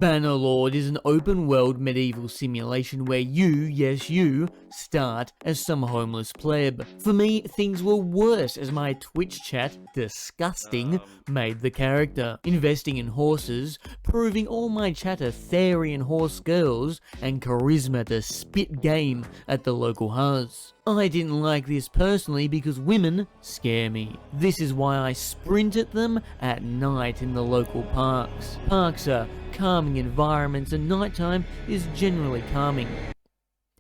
Bannerlord is an open-world medieval simulation where you, yes you, start as some homeless pleb. For me, things were worse as my Twitch chat, disgusting, made the character, investing in horses, proving all my chat are Therian horse girls, and charisma to spit game at the local Huzz. I didn't like this personally because women scare me. This is why I sprint at them at night in the local parks. Parks are calming environments and nighttime is generally calming.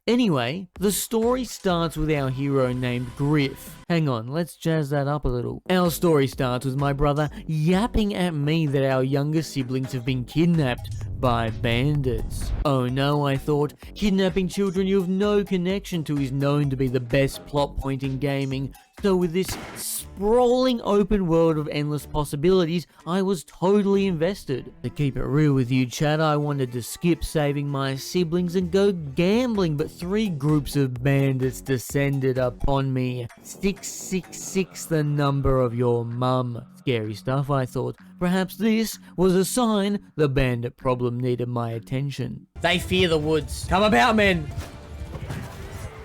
Anyway, the story starts with our hero named Griff. Hang on, let's jazz that up a little. Our story starts with my brother yapping at me that our younger siblings have been kidnapped by bandits. Oh no, I thought, kidnapping children you have no connection to is known to be the best plot point in gaming. So with this sprawling open world of endless possibilities, I was totally invested. To keep it real with you, chat, I wanted to skip saving my siblings and go gambling, but 3 groups of bandits descended upon me. 666, the number of your mum. Scary stuff, I thought. Perhaps this was a sign the bandit problem needed my attention. They fear the woods. Come about, men!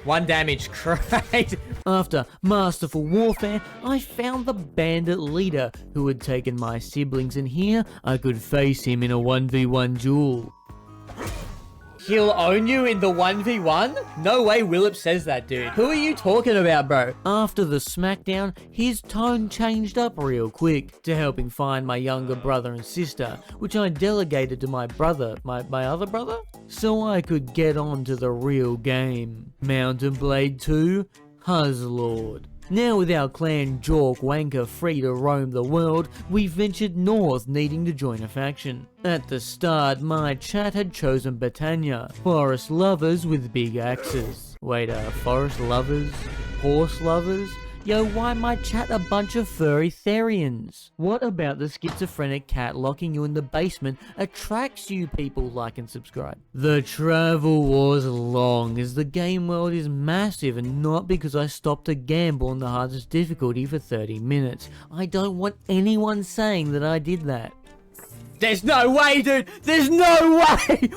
1 damage, great! After masterful warfare, I found the bandit leader who had taken my siblings, and here I could face him in a 1v1 duel. He'll own you in the 1v1? No way Willip says that, dude. Who are you talking about, bro? After the smackdown, his tone changed up real quick to helping find my younger brother and sister, which I delegated to my brother, my other brother? So I could get on to the real game. Mountain Blade 2, Huzzlord. Now with our clan Jorkwanka free to roam the world, we ventured north needing to join a faction. At the start, my chat had chosen Britannia, forest lovers with big axes. Wait, forest lovers? Horse lovers? Yo, why my chat a bunch of furry Therians? What about the schizophrenic cat locking you in the basement attracts you people? Like and subscribe. The travel was long as the game world is massive, and not because I stopped to gamble on the hardest difficulty for 30 minutes. I don't want anyone saying that I did that. There's no way, dude! There's no way!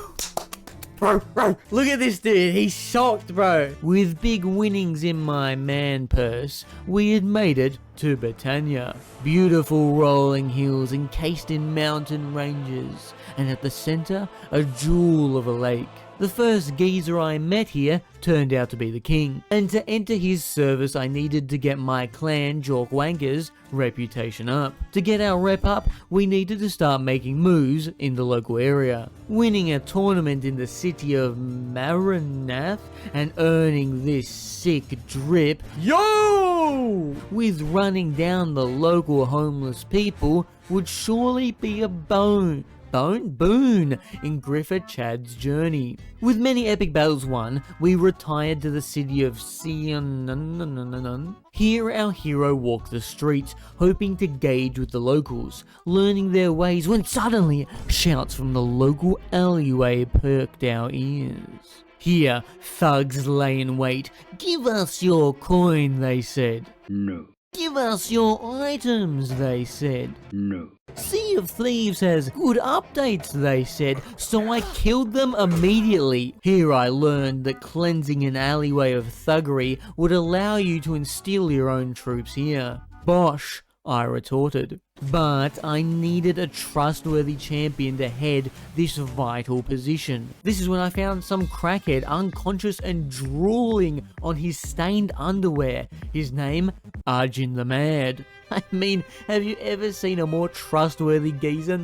Bro, look at this dude, he's shocked, bro. With big winnings in my man purse, we had made it to Britannia. Beautiful rolling hills encased in mountain ranges, and at the center, a jewel of a lake. The first geezer I met here turned out to be the king, and to enter his service I needed to get my clan Jorkwanka's reputation up. To get our rep up, we needed to start making moves in the local area. Winning a tournament in the city of Maranath and earning this sick drip, Yo! with running down the local homeless people would surely be a boon in Griff'a Chad's journey. With many epic battles won, we retired to the city of CnC. Here our hero walked the streets, hoping to gauge with the locals, learning their ways, when suddenly shouts from the local alleyway perked our ears. Here, thugs lay in wait. "Give us your coin," they said. No. "Give us your items," they said. No. "Sea of Thieves has good updates," they said, so I killed them immediately. Here I learned that cleansing an alleyway of thuggery would allow you to instill your own troops here. "Bosh," I retorted. But I needed a trustworthy champion to head this vital position. This is when I found some crackhead unconscious and drooling on his stained underwear. His name, Arjun the Mad. I mean, have you ever seen a more trustworthy geezer?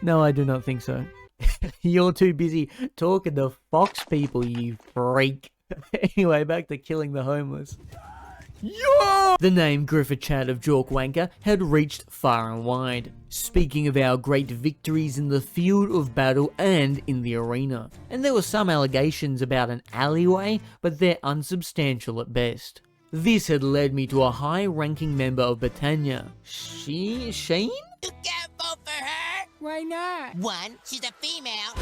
No, I do not think so. You're too busy talking to fox people, you freak. Anyway, back to killing the homeless. Yo! The name Griff'a Chad of Jorkwanka had reached far and wide, speaking of our great victories in the field of battle and in the arena. And there were some allegations about an alleyway, but they're unsubstantial at best. This had led me to a high-ranking member of Britannia. Sheen? You can't vote for her! Why not? 1, she's a female.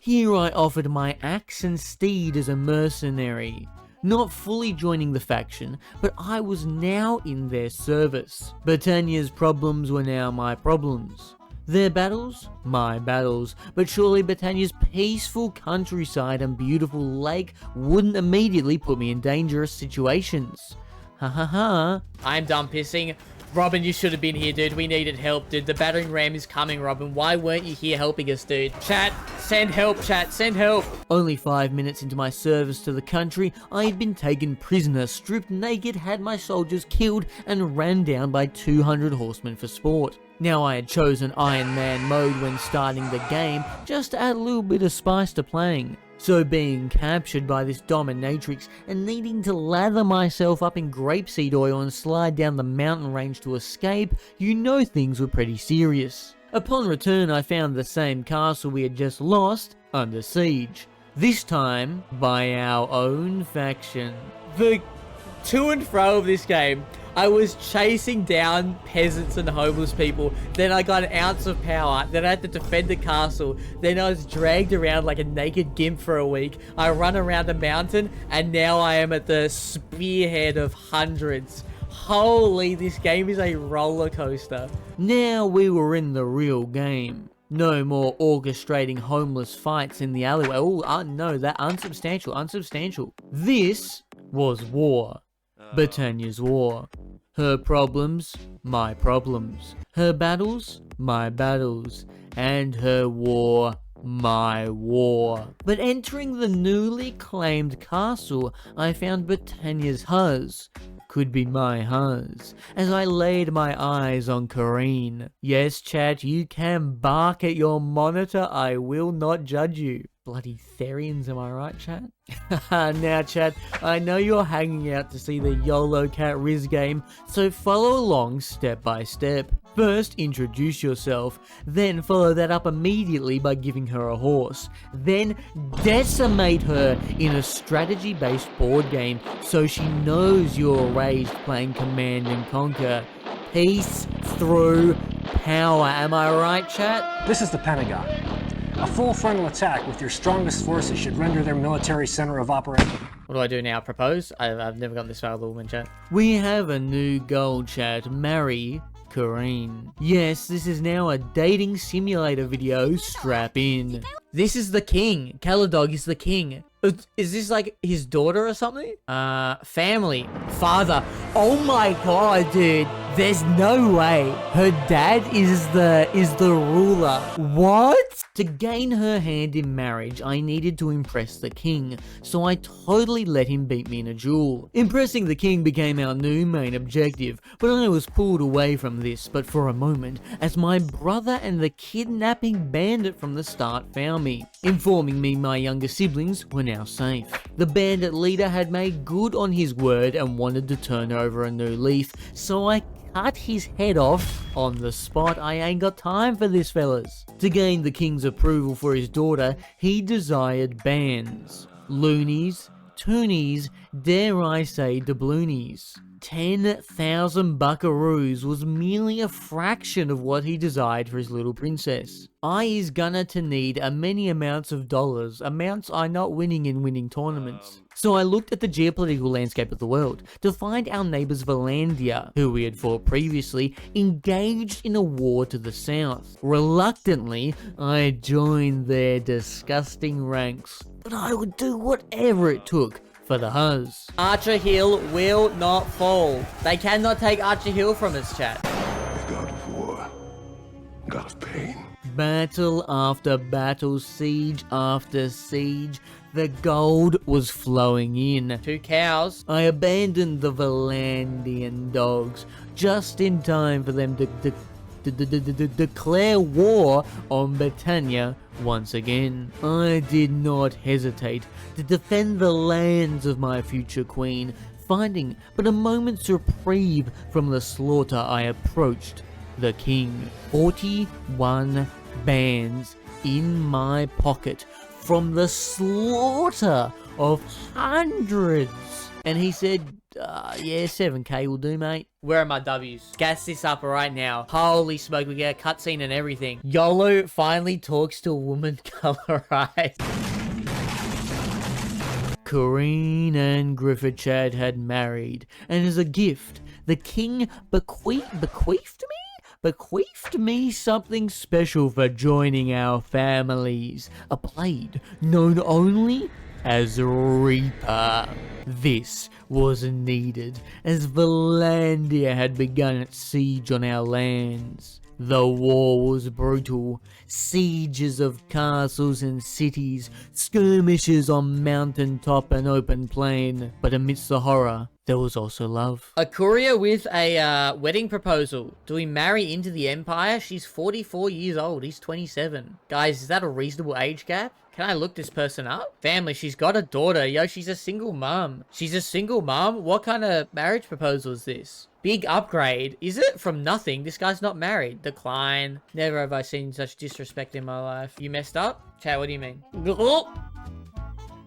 Here I offered my axe and steed as a mercenary. Not fully joining the faction, but I was now in their service. Britannia's problems were now my problems. Their battles? My battles. But surely Britannia's peaceful countryside and beautiful lake wouldn't immediately put me in dangerous situations. Ha ha ha. I'm done pissing. Robin, you should have been here, dude. We needed help, dude. The battering ram is coming, Robin. Why weren't you here helping us, dude? Chat, send help, chat, send help. Only 5 minutes into my service to the country, I had been taken prisoner, stripped naked, had my soldiers killed, and ran down by 200 horsemen for sport. Now I had chosen Iron Man mode when starting the game, just to add a little bit of spice to playing. So being captured by this dominatrix and needing to lather myself up in grapeseed oil and slide down the mountain range to escape, you know things were pretty serious. Upon return, I found the same castle we had just lost under siege. This time by our own faction. The to and fro of this game, I was chasing down peasants and homeless people, then I got an ounce of power, then I had to defend the castle, then I was dragged around like a naked gimp for a week, I run around a mountain, and now I am at the spearhead of hundreds. Holy, this game is a roller coaster. Now we were in the real game. No more orchestrating homeless fights in the alleyway. Oh, no, that unsubstantial. This was war. Britannia's war. Her problems, my problems. Her battles, my battles. And her war, my war. But entering the newly claimed castle, I found Britannia's Huzz. Could be my Huzz, as I laid my eyes on Corrine. Yes, chat, you can bark at your monitor, I will not judge you. Bloody Therians, am I right, chat? Now, chat, I know you're hanging out to see the Yolocat Rizz game, so follow along step by step. First, introduce yourself, then follow that up immediately by giving her a horse. Then, decimate her in a strategy-based board game so she knows you're raised playing Command and Conquer. Peace through power, am I right, chat? This is the Pentagon. A full frontal attack with your strongest forces should render their military center of operation. What do I do now? Propose? I've never gotten this far with a woman, chat. We have a new goal, chat. Marry Corrine. Yes, this is now a dating simulator video. Strap in. This is the king. Caladog is the king. Is this like his daughter or something? Family. Father. Oh my god, dude. There's no way. Her dad is the ruler. What? To gain her hand in marriage, I needed to impress the king, so I totally let him beat me in a duel. Impressing the king became our new main objective, but I was pulled away from this but for a moment, as my brother and the kidnapping bandit from the start found me, informing me my younger siblings were now safe. The bandit leader had made good on his word and wanted to turn over a new leaf, so I cut his head off on the spot. I ain't got time for this, fellas. To gain the king's approval for his daughter, he desired bands, loonies, toonies, dare I say doubloonies. 10,000 buckaroos was merely a fraction of what he desired for his little princess. I is gonna to need a many amounts of dollars, amounts I not winning in winning tournaments. So I looked at the geopolitical landscape of the world to find our neighbours Valandia, who we had fought previously, engaged in a war to the south. Reluctantly, I joined their disgusting ranks, but I would do whatever it took for the Huzz. Archer Hill will not fall. They cannot take Archer Hill from us, chat. The god of war, god of pain. Battle after battle, siege after siege, the gold was flowing in. 2 cows. I abandoned the Valandian dogs just in time for them to declare war on Britannia once again. I did not hesitate to defend the lands of my future queen, finding but a moment's reprieve from the slaughter. I approached the king. 41 bands in my pocket from the slaughter of hundreds. And he said, yeah, 7k will do, mate. Where are my W's? Gas this up right now. Holy smoke, we get a cutscene and everything. YOLO finally talks to a woman colorized. Corrine and Griff'a Chad had married, and as a gift, the king bequeathed me bequeathed me something special for joining our families. A blade known only as Reaper. This was needed, as Valandia had begun its siege on our lands. The war was brutal. Sieges of castles and cities, skirmishes on mountaintop and open plain. But amidst the horror, there was also love. A courier with a wedding proposal. Do we marry into the Empire? She's 44 years old. He's 27. Guys, is that a reasonable age gap? Can I look this person up? Family, she's got a daughter. Yo, she's a single mum. She's a single mum? What kind of marriage proposal is this? Big upgrade. Is it? From nothing. This guy's not married. Decline. Never have I seen such disrespect in my life. You messed up? Chat, what do you mean?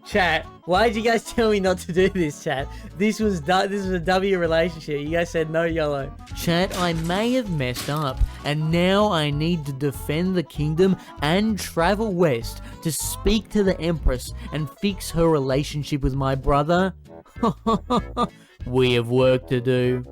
Chat, why did you guys tell me not to do this, chat? This was a W relationship. You guys said no YOLO. Chat, I may have messed up, and now I need to defend the kingdom and travel west to speak to the Empress and fix her relationship with my brother. We have work to do.